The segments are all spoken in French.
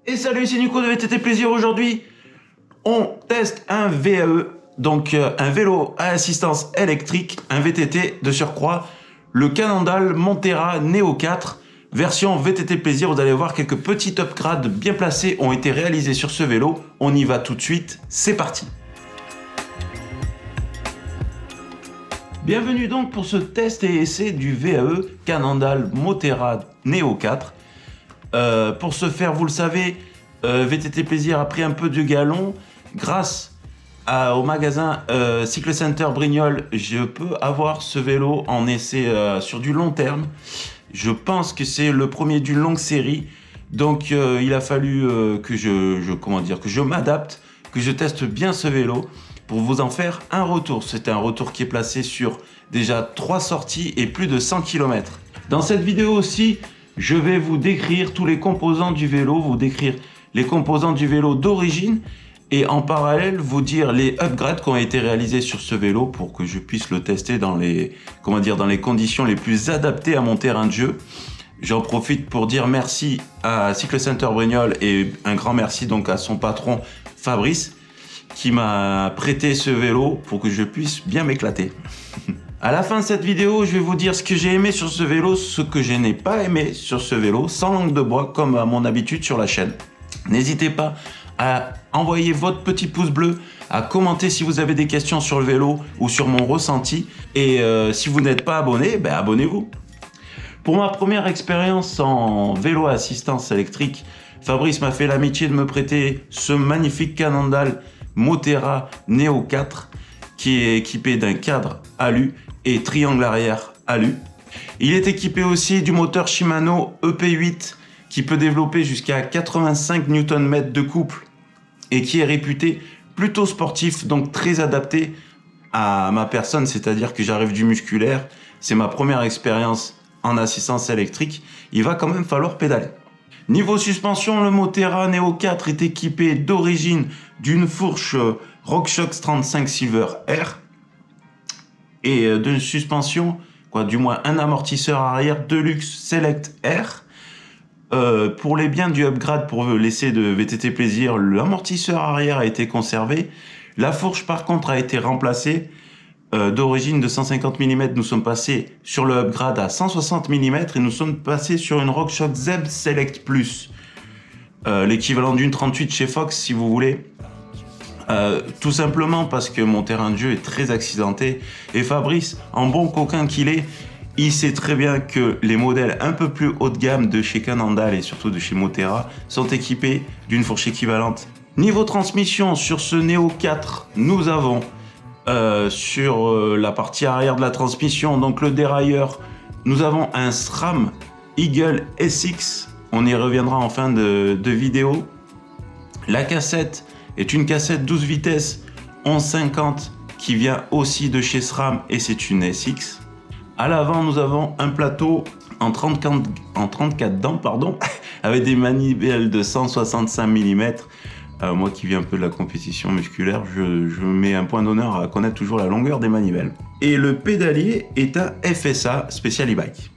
Et salut, c'est Nico de VTT Plaisir. Aujourd'hui, on teste un VAE, donc un vélo à assistance électrique, un VTT de surcroît, le Cannondale Montera Neo 4, version VTT Plaisir. Vous allez voir, quelques petits upgrades bien placés ont été réalisés sur ce vélo. On y va tout de suite, c'est parti. Bienvenue donc pour ce test et essai du VAE Cannondale Montera Neo 4. Pour ce faire, vous le savez, VTT Plaisir a pris un peu de galon. Grâce au magasin Cycle Center Brignoles, je peux avoir ce vélo en essai sur du long terme. Je pense que c'est le premier d'une longue série. Donc il a fallu que je m'adapte, que je teste bien ce vélo pour vous en faire un retour. C'est un retour qui est placé sur déjà 3 sorties et plus de 100 km. Dans cette vidéo aussi, je vais vous décrire tous les composants du vélo, vous décrire les composants du vélo d'origine et en parallèle vous dire les upgrades qui ont été réalisés sur ce vélo pour que je puisse le tester dans les conditions les plus adaptées à mon terrain de jeu. J'en profite pour dire merci à Cycle Center Brignoles et un grand merci donc à son patron Fabrice qui m'a prêté ce vélo pour que je puisse bien m'éclater. À la fin de cette vidéo, je vais vous dire ce que j'ai aimé sur ce vélo, ce que je n'ai pas aimé sur ce vélo, sans langue de bois, comme à mon habitude sur la chaîne. N'hésitez pas à envoyer votre petit pouce bleu, à commenter si vous avez des questions sur le vélo ou sur mon ressenti. Et si vous n'êtes pas abonné, abonnez-vous. Pour ma première expérience en vélo à assistance électrique, Fabrice m'a fait l'amitié de me prêter ce magnifique Cannondale Montera Neo 4 qui est équipé d'un cadre alu et triangle arrière alu. Il est équipé aussi du moteur Shimano EP8 qui peut développer jusqu'à 85 Nm de couple et qui est réputé plutôt sportif, donc très adapté à ma personne, c'est-à-dire que j'arrive du musculaire, c'est ma première expérience en assistance électrique, il va quand même falloir pédaler. Niveau suspension, le Montera Neo 4 est équipé d'origine d'une fourche RockShox 35 Silver R et d'une suspension, du moins un amortisseur arrière Deluxe Select R. Pour les biens du upgrade pour l'essai de VTT Plaisir, l'amortisseur arrière a été conservé. La fourche par contre a été remplacée. D'origine de 150 mm, nous sommes passés sur le upgrade à 160 mm et nous sommes passés sur une RockShox Zeb Select Plus. L'équivalent d'une 38 chez Fox si vous voulez. Tout simplement parce que mon terrain de jeu est très accidenté et Fabrice, en bon coquin qu'il est, il sait très bien que les modèles un peu plus haut de gamme de chez Cannondale et surtout de chez Montera sont équipés d'une fourche équivalente. Niveau transmission, sur ce Neo 4, nous avons sur la partie arrière de la transmission, donc le dérailleur, nous avons un SRAM Eagle SX, on y reviendra en fin de vidéo. La cassette est une cassette 12 vitesses 1150 qui vient aussi de chez SRAM et c'est une SX. À l'avant, nous avons un plateau en 34 dents, avec des manivelles de 165 mm. Moi qui viens un peu de la compétition musculaire, je mets un point d'honneur à connaître toujours la longueur des manivelles. Et le pédalier est un FSA Special e-bike.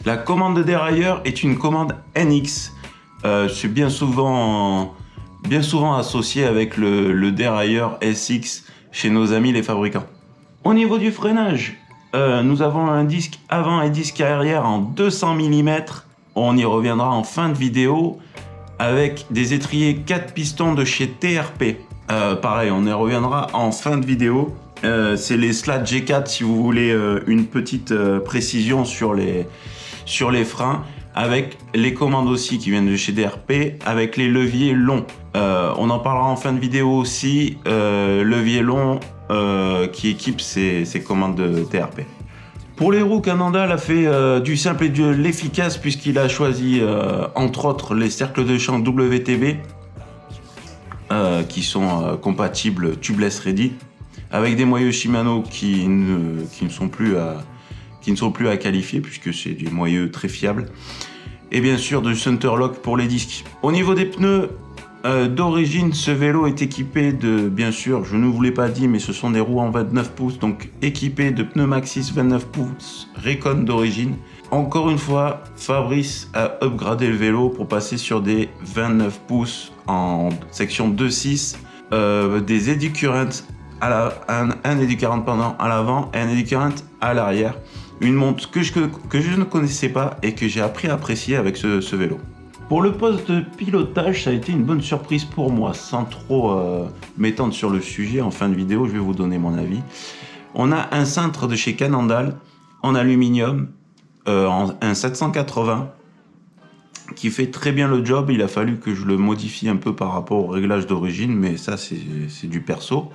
La commande de dérailleur est une commande NX. C'est bien souvent associé avec le dérailleur SX chez nos amis les fabricants. Au niveau du freinage, nous avons un disque avant et disque arrière en 200 mm. On y reviendra en fin de vidéo. Avec des étriers 4 pistons de chez TRP. Pareil, on y reviendra en fin de vidéo. C'est les Slat G4 si vous voulez une petite précision sur les freins. Avec les commandes aussi qui viennent de chez TRP, avec les leviers longs. On en parlera en fin de vidéo aussi. Levier long qui équipe ces commandes de TRP. Pour les roues, Cannondale a fait du simple et de l'efficace puisqu'il a choisi entre autres les cercles de champ WTB qui sont compatibles tubeless ready avec des moyeux Shimano qui ne sont plus à qualifier puisque c'est des moyeux très fiables et bien sûr de Centerlock pour les disques. Au niveau des pneus, d'origine, ce vélo est équipé de, bien sûr, je ne vous l'ai pas dit, mais ce sont des roues en 29 pouces, donc équipés de pneus Maxxis 29 pouces Recon d'origine, Encore une fois, Fabrice a upgradé le vélo pour passer sur des 29 pouces en section 2.6, des eddy current un eddy current à l'avant et un eddy current à l'arrière. Une montre que je ne connaissais pas et que j'ai appris à apprécier avec ce vélo. Pour le poste de pilotage, ça a été une bonne surprise pour moi. Sans trop m'étendre sur le sujet, en fin de vidéo, je vais vous donner mon avis. On a un cintre de chez Cannondale en aluminium, un 780, qui fait très bien le job. Il a fallu que je le modifie un peu par rapport au réglage d'origine, mais ça, c'est du perso.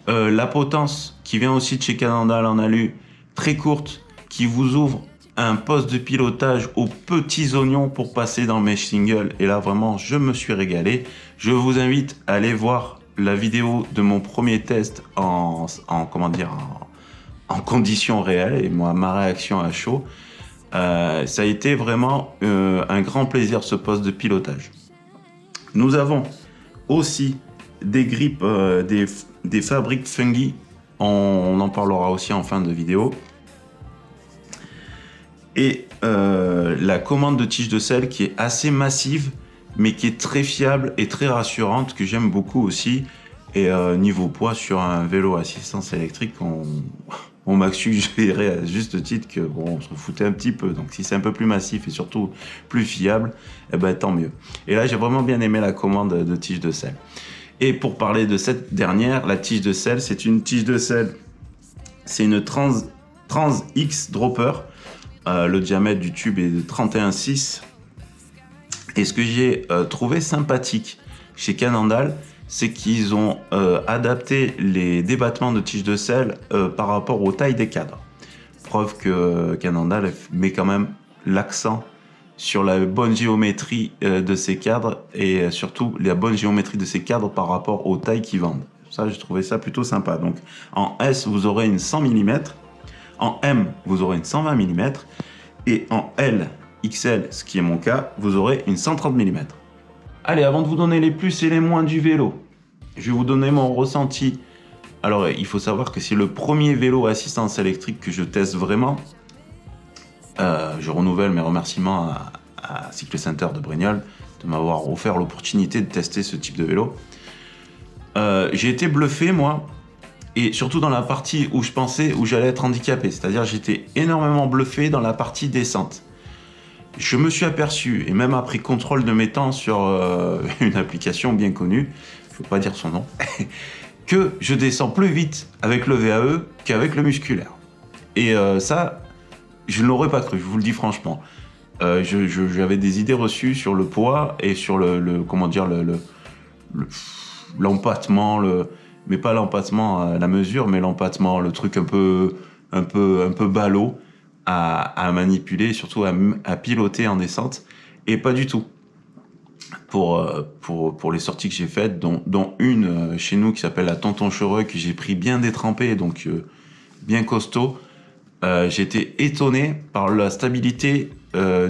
La potence qui vient aussi de chez Cannondale en alu, très courte, qui vous ouvre un poste de pilotage aux petits oignons pour passer dans le mesh single. Et là, vraiment, je me suis régalé. Je vous invite à aller voir la vidéo de mon premier test en conditions réelles et ma réaction à chaud. Ça a été vraiment un grand plaisir, ce poste de pilotage. Nous avons aussi des grippes, des fabriques Fungi. On en parlera aussi en fin de vidéo. Et la commande de tige de selle qui est assez massive, mais qui est très fiable et très rassurante, que j'aime beaucoup aussi. Et niveau poids, sur un vélo assistance électrique, on m'a suggéré à juste titre que bon, on se foutait un petit peu. Donc si c'est un peu plus massif et surtout plus fiable, eh ben, tant mieux. Et là, j'ai vraiment bien aimé la commande de tige de selle. Et pour parler de cette dernière, la tige de selle, c'est une tige de selle, c'est une Trans X Dropper. Le diamètre du tube est de 31,6. Et ce que j'ai trouvé sympathique chez Cannondale, c'est qu'ils ont adapté les débattements de tige de selle par rapport aux tailles des cadres. Preuve que Cannondale met quand même l'accent sur la bonne géométrie de ces cadres et surtout la bonne géométrie de ces cadres par rapport aux tailles qu'ils vendent. Ça, j'ai trouvé ça plutôt sympa. Donc en S, vous aurez une 100 mm. En M, vous aurez une 120 mm. Et en L, XL, ce qui est mon cas, vous aurez une 130 mm. Allez, avant de vous donner les plus et les moins du vélo, je vais vous donner mon ressenti. Alors, il faut savoir que c'est le premier vélo à assistance électrique que je teste vraiment. Je renouvelle mes remerciements à Cycle Center de Brignoles de m'avoir offert l'opportunité de tester ce type de vélo. J'ai été bluffé, moi. Et surtout dans la partie où je pensais où j'allais être handicapé. C'est-à-dire j'étais énormément bluffé dans la partie descente. Je me suis aperçu, et même après contrôle de mes temps sur une application bien connue, je ne veux pas dire son nom, que je descends plus vite avec le VAE qu'avec le musculaire. Et ça, je ne l'aurais pas cru, je vous le dis franchement. J'avais des idées reçues sur le poids et sur l'empattement, mais pas l'empattement à la mesure, mais l'empattement, le truc un peu ballot à manipuler, surtout à piloter en descente, et pas du tout. Pour les sorties que j'ai faites, dont une chez nous qui s'appelle la Tonton Cheureux, que j'ai pris bien détrempé, donc bien costaud, j'ai été étonné par la stabilité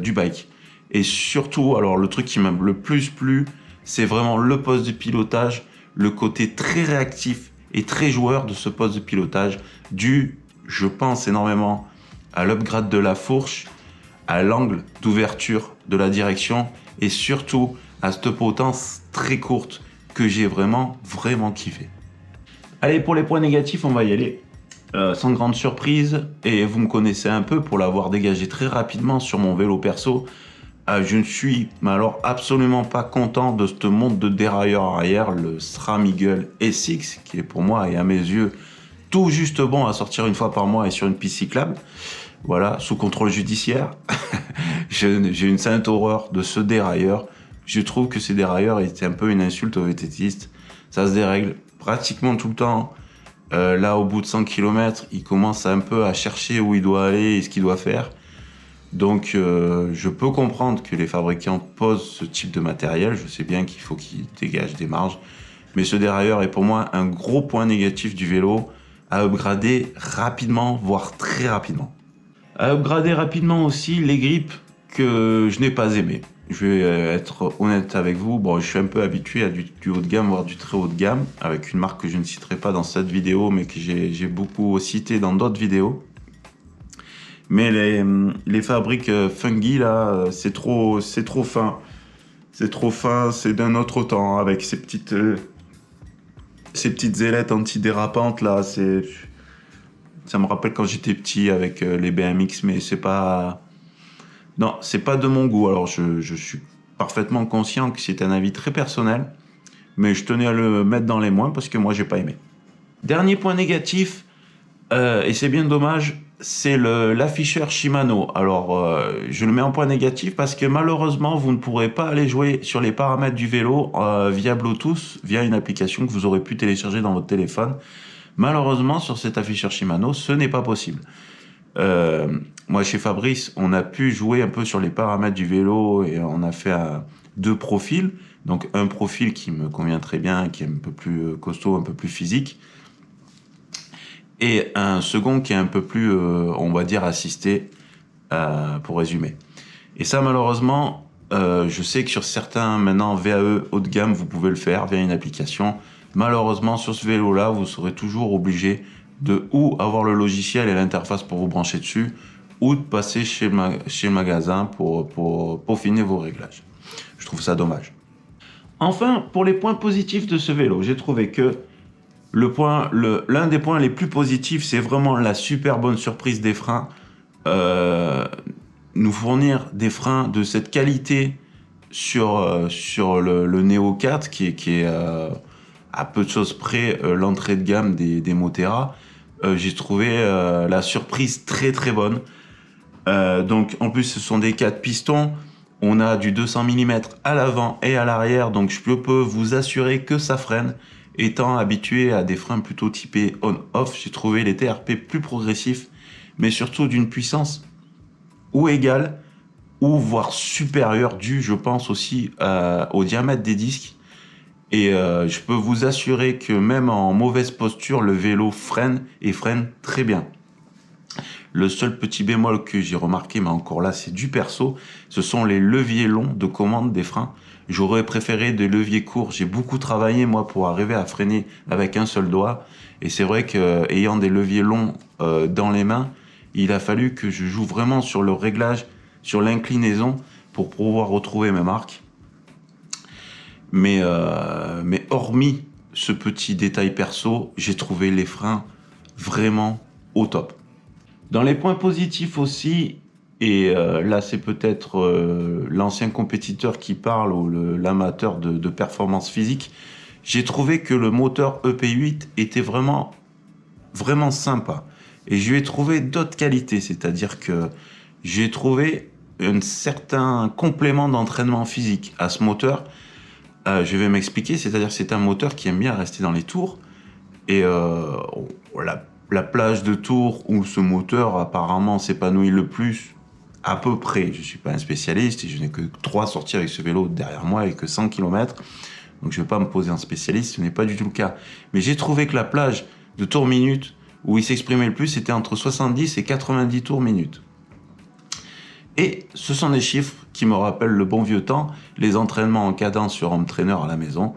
du bike. Et surtout, alors le truc qui m'a le plus plu, c'est vraiment le poste de pilotage, le côté très réactif et très joueur de ce poste de pilotage, dû, je pense, énormément à l'upgrade de la fourche, à l'angle d'ouverture de la direction et surtout à cette potence très courte que j'ai vraiment kiffé. Allez, pour les points négatifs, on va y aller. Sans grande surprise, et vous me connaissez un peu pour l'avoir dégagé très rapidement sur mon vélo perso, je ne suis alors absolument pas content de cette montre de dérailleur arrière, le SRAM Eagle SX, qui est pour moi et à mes yeux tout juste bon à sortir une fois par mois et sur une piste cyclable. Voilà, sous contrôle judiciaire. J'ai une sainte horreur de ce dérailleur. Je trouve que ces dérailleurs étaient un peu une insulte aux VTTistes. Ça se dérègle pratiquement tout le temps. Là, au bout de 100 km, il commence un peu à chercher où il doit aller et ce qu'il doit faire. Donc, je peux comprendre que les fabricants posent ce type de matériel. Je sais bien qu'il faut qu'ils dégagent des marges. Mais ce dérailleur est pour moi un gros point négatif du vélo à upgrader rapidement, voire très rapidement. À upgrader rapidement aussi les grippes que je n'ai pas aimées. Je vais être honnête avec vous. Bon, je suis un peu habitué à du haut de gamme, voire du très haut de gamme, avec une marque que je ne citerai pas dans cette vidéo, mais que j'ai beaucoup cité dans d'autres vidéos. Mais les fabriques Fungi, là, c'est trop fin. C'est trop fin, c'est d'un autre temps, avec ces petites ailettes antidérapantes, là. Ça me rappelle quand j'étais petit avec les BMX, mais c'est pas... Non, c'est pas de mon goût. Alors, je suis parfaitement conscient que c'est un avis très personnel, mais je tenais à le mettre dans les moins parce que moi, j'ai pas aimé. Dernier point négatif, et c'est bien dommage, c'est l'afficheur Shimano. Alors, je le mets en point négatif parce que malheureusement, vous ne pourrez pas aller jouer sur les paramètres du vélo via Bluetooth, via une application que vous aurez pu télécharger dans votre téléphone. Malheureusement, sur cet afficheur Shimano, ce n'est pas possible. Moi, chez Fabrice, on a pu jouer un peu sur les paramètres du vélo et on a fait 2 profils. Donc, un profil qui me convient très bien, qui est un peu plus costaud, un peu plus physique. Et un second qui est un peu plus, on va dire, assisté, pour résumer. Et ça, malheureusement, je sais que sur certains, maintenant, VAE haut de gamme, vous pouvez le faire via une application. Malheureusement, sur ce vélo-là, vous serez toujours obligé de ou avoir le logiciel et l'interface pour vous brancher dessus, ou de passer chez le magasin pour peaufiner vos réglages. Je trouve ça dommage. Enfin, pour les points positifs de ce vélo, j'ai trouvé que l'un des points les plus positifs, c'est vraiment la super bonne surprise des freins. Nous fournir des freins de cette qualité sur le Neo 4, qui est à peu de choses près l'entrée de gamme des Moterra. J'ai trouvé la surprise très très bonne. Donc en plus, ce sont des 4 pistons. On a du 200 mm à l'avant et à l'arrière, donc je peux vous assurer que ça freine. Étant habitué à des freins plutôt typés on-off, j'ai trouvé les TRP plus progressifs, mais surtout d'une puissance ou égale, ou voire supérieure, due, je pense aussi, au diamètre des disques. Et je peux vous assurer que même en mauvaise posture, le vélo freine, et freine très bien. Le seul petit bémol que j'ai remarqué, mais encore là, c'est du perso, ce sont les leviers longs de commande des freins. J'aurais préféré des leviers courts. J'ai beaucoup travaillé, moi, pour arriver à freiner avec un seul doigt. Et c'est vrai qu'ayant des leviers longs dans les mains, il a fallu que je joue vraiment sur le réglage, sur l'inclinaison, pour pouvoir retrouver mes marques. Mais hormis ce petit détail perso, j'ai trouvé les freins vraiment au top. Dans les points positifs aussi, et là c'est peut-être l'ancien compétiteur qui parle ou l'amateur de performance physique, j'ai trouvé que le moteur EP8 était vraiment sympa. Et je lui ai trouvé d'autres qualités, c'est-à-dire que j'ai trouvé un certain complément d'entraînement physique à ce moteur. Je vais m'expliquer, c'est-à-dire que c'est un moteur qui aime bien rester dans les tours. Et la plage de Tours où ce moteur apparemment s'épanouit le plus, à peu près, je ne suis pas un spécialiste et je n'ai que 3 sorties avec ce vélo derrière moi et que 100 km, donc je ne vais pas me poser en spécialiste, ce n'est pas du tout le cas. Mais j'ai trouvé que la plage de tours minute où il s'exprimait le plus, c'était entre 70 et 90 tours minute. Et ce sont des chiffres qui me rappellent le bon vieux temps, les entraînements en cadence sur home trainer à la maison,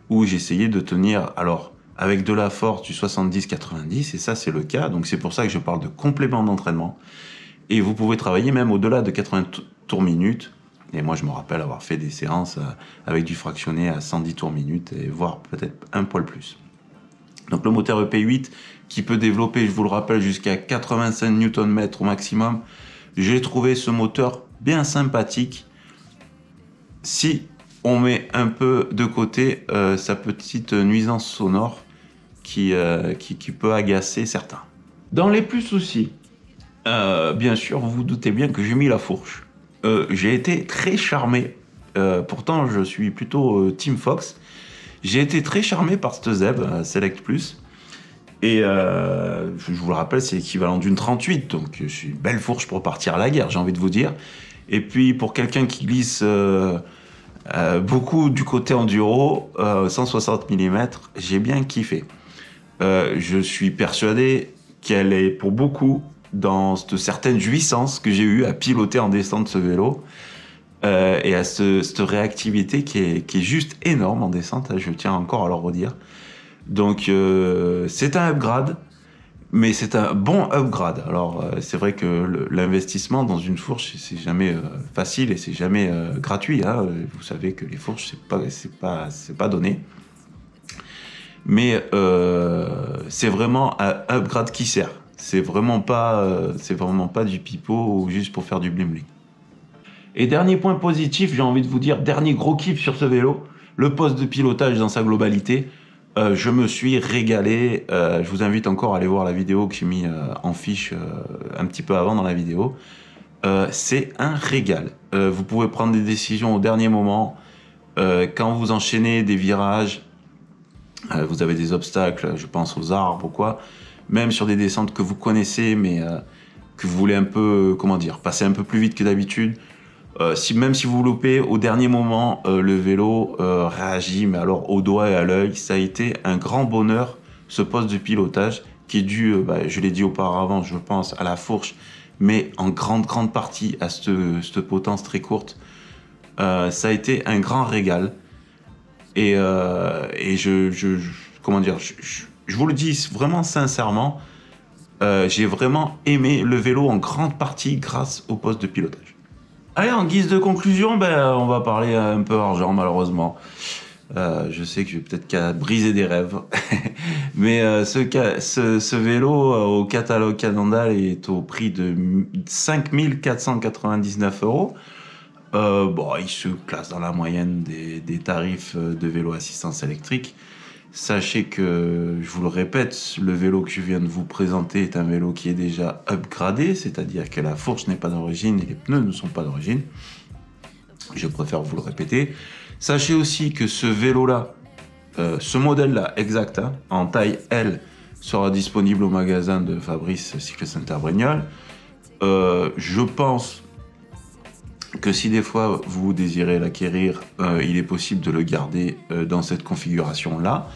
où j'essayais de tenir, alors avec de la force du 70-90, et ça c'est le cas, donc c'est pour ça que je parle de complément d'entraînement. Et vous pouvez travailler même au-delà de 80 tours minute, et moi je me rappelle avoir fait des séances avec du fractionné à 110 tours minute, et voire peut-être un poil plus. Donc le moteur EP8 qui peut développer, je vous le rappelle, jusqu'à 85 Nm au maximum. J'ai trouvé ce moteur bien sympathique si on met un peu de côté sa petite nuisance sonore qui peut agacer certains. Dans les plus soucis, bien sûr, vous vous doutez bien que j'ai mis la fourche. J'ai été très charmé, pourtant je suis plutôt Team Fox, j'ai été très charmé par cette ZEB Select Plus. Et je vous le rappelle, c'est l'équivalent d'une 38, donc c'est une belle fourche pour partir à la guerre, j'ai envie de vous dire. Et puis pour quelqu'un qui glisse beaucoup du côté enduro, 160 mm, j'ai bien kiffé. Je suis persuadé qu'elle est pour beaucoup dans cette certaine jouissance que j'ai eue à piloter en descente ce vélo, et à cette réactivité qui est juste énorme en descente, je tiens encore à le redire. Donc c'est un upgrade Mais c'est un bon upgrade. Alors, c'est vrai que l'investissement dans une fourche, c'est jamais facile et c'est jamais gratuit. Hein. Vous savez que les fourches, c'est pas donné. Mais c'est vraiment un upgrade qui sert. C'est vraiment pas du pipeau ou juste pour faire du bling bling. Et dernier point positif, j'ai envie de vous dire, dernier gros kiff sur ce vélo, le poste de pilotage dans sa globalité. Je me suis régalé. Je vous invite encore à aller voir la vidéo que j'ai mis en fiche un petit peu avant dans la vidéo. C'est un régal. Vous pouvez prendre des décisions au dernier moment. Quand vous enchaînez des virages, vous avez des obstacles, je pense aux arbres ou quoi, même sur des descentes que vous connaissez, mais que vous voulez un peu, comment dire, passer un peu plus vite que d'habitude. Même si vous loupez, au dernier moment, le vélo réagit, mais alors au doigt et à l'œil. Ça a été un grand bonheur, ce poste de pilotage, qui est dû, je l'ai dit auparavant, je pense, à la fourche, mais en grande partie à cette potence très courte. Ça a été un grand régal. Et comment dire, je vous le dis vraiment sincèrement, j'ai vraiment aimé le vélo en grande partie grâce au poste de pilotage. Allez, en guise de conclusion, on va parler un peu argent, malheureusement. Je sais que je vais peut-être briser des rêves, mais ce vélo au catalogue Cannondale est au prix de 5 499 €. Il se classe dans la moyenne des tarifs de vélo assistance électrique. Sachez que, je vous le répète, le vélo que je viens de vous présenter est un vélo qui est déjà upgradé, c'est-à-dire que la fourche n'est pas d'origine et les pneus ne sont pas d'origine. Je préfère vous le répéter. Sachez aussi que ce vélo-là, ce modèle-là, exact, en taille L, sera disponible au magasin de Fabrice Cycle Center Brignoles. Je pense que si des fois vous désirez l'acquérir, il est possible de le garder dans cette configuration-là.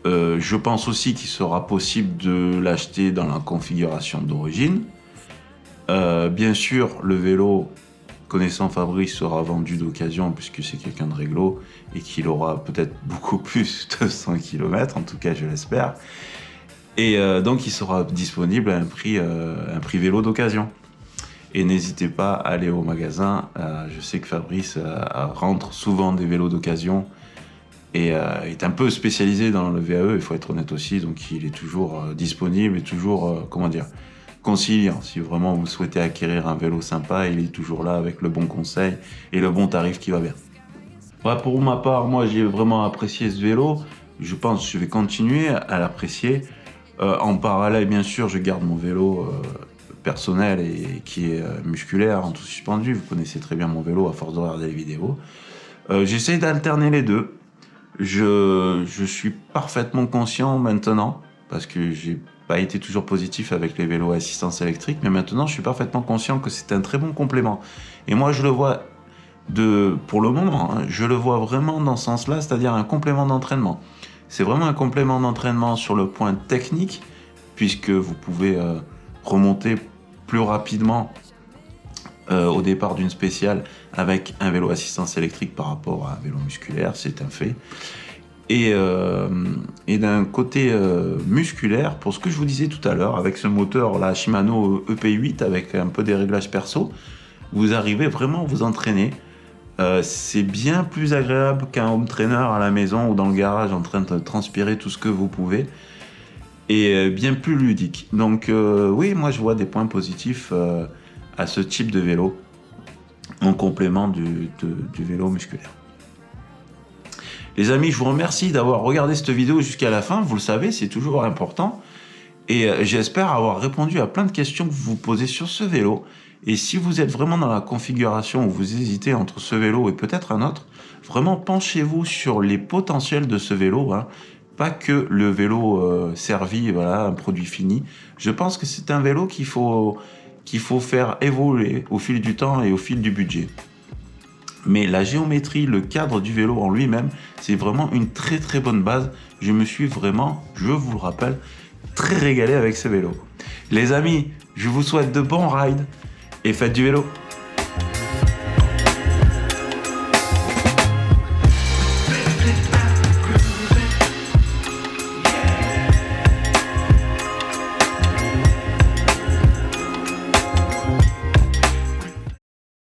Je pense aussi qu'il sera possible de l'acheter dans la configuration d'origine. Bien sûr, le vélo, connaissant Fabrice, sera vendu d'occasion puisque c'est quelqu'un de réglo et qu'il aura peut-être beaucoup plus de 100 km, en tout cas je l'espère. Et donc il sera disponible à un prix vélo d'occasion. Et n'hésitez pas à aller au magasin. Je sais que Fabrice rentre souvent des vélos d'occasion et est un peu spécialisé dans le VAE, il faut être honnête aussi. Donc il est toujours disponible et toujours, conciliant. Si vraiment vous souhaitez acquérir un vélo sympa, il est toujours là avec le bon conseil et le bon tarif qui va bien. Pour ma part, moi j'ai vraiment apprécié ce vélo. Je pense que je vais continuer à l'apprécier. En parallèle, bien sûr, je garde mon vélo personnel et qui est musculaire en tout suspendu. Vous connaissez très bien mon vélo à force de regarder les vidéos. J'essaie d'alterner les deux. Je suis parfaitement conscient maintenant, parce que j'ai pas été toujours positif avec les vélos à assistance électrique, mais maintenant je suis parfaitement conscient que c'est un très bon complément. Et moi je le vois pour le moment, je le vois vraiment dans ce sens-là, c'est-à-dire un complément d'entraînement. C'est vraiment un complément d'entraînement sur le point technique, puisque vous pouvez remonter plus rapidement au départ d'une spéciale avec un vélo assistance électrique par rapport à un vélo musculaire, c'est un fait. Et d'un côté musculaire, pour ce que je vous disais tout à l'heure, avec ce moteur la Shimano EP8 avec un peu des réglages perso, vous arrivez vraiment à vous entraîner. C'est bien plus agréable qu'un home trainer à la maison ou dans le garage en train de transpirer tout ce que vous pouvez, et bien plus ludique. Donc oui, moi je vois des points positifs à ce type de vélo en complément du vélo musculaire. Les amis, je vous remercie d'avoir regardé cette vidéo jusqu'à la fin. Vous le savez, c'est toujours important. Et j'espère avoir répondu à plein de questions que vous vous posez sur ce vélo. Et si vous êtes vraiment dans la configuration où vous hésitez entre ce vélo et peut-être un autre, vraiment penchez-vous sur les potentiels de ce vélo, pas que le vélo servi, un produit fini. Je pense que c'est un vélo qu'il faut faire évoluer au fil du temps et au fil du budget. Mais la géométrie, le cadre du vélo en lui-même, c'est vraiment une très très bonne base. Je me suis vraiment, je vous le rappelle, très régalé avec ce vélo. Les amis, je vous souhaite de bons rides et faites du vélo.